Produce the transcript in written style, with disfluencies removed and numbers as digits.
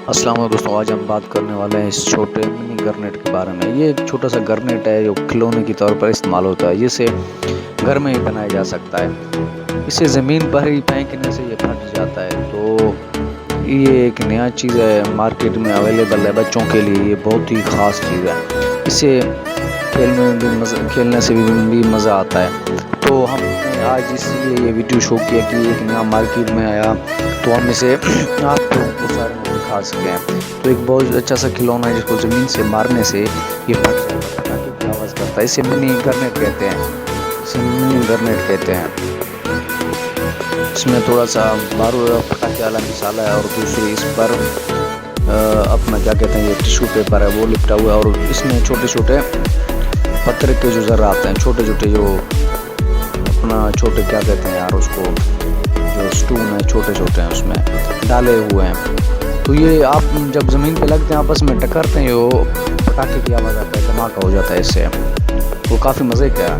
السلام علیکم دوستوں، آج ہم بات کرنے والے ہیں اس چھوٹے منی گرنیٹ کے بارے میں۔ یہ ایک چھوٹا سا گرنیٹ ہے جو کھلونے کی طور پر استعمال ہوتا ہے۔ اسے گھر میں ہی بنایا جا سکتا ہے۔ اسے زمین پر ہی پھینکنے سے یہ پھٹ جاتا ہے۔ تو یہ ایک نیا چیز ہے، مارکیٹ میں اویلیبل ہے بچوں کے لیے۔ یہ بہت ہی خاص چیز ہے۔ اسے کھیلنے سے بھی مزہ آتا ہے۔ تو ہم نے آج اس لیے یہ ویڈیو شو کیا کہ ایک نیا مارکیٹ میں آیا تو ہم اسے آپ کو سارے میں دکھا سکیں۔ تو ایک بہت اچھا سا کھلونا ہے جس کو زمین سے مارنے سے یہ پھٹ جاتا ہے، پٹاخے کی آواز کرتا ہے۔ اسے منی گرنیٹ کہتے ہیں۔ اس میں تھوڑا سا بارود پٹاخے والا مسالہ ہے، اور دوسری اس پر اپنا کیا کہتے ہیں، یہ ٹیشو پیپر ہے وہ لپٹا ہوا ہے، اور اس میں چھوٹے چھوٹے پتھر کے جو ذرات ہیں، چھوٹے چھوٹے جو اپنا چھوٹے کیا کہتے ہیں یار اس کو، جو سٹون ہے چھوٹے چھوٹے ہیں اس میں ڈالے ہوئے ہیں۔ تو یہ آپ جب زمین پہ لگتے ہیں آپس میں ٹکرتے ہیں، وہ پٹاخے کی آواز آتا ہے، دھماکہ ہو جاتا ہے اس سے۔ وہ کافی مزے کا ہے۔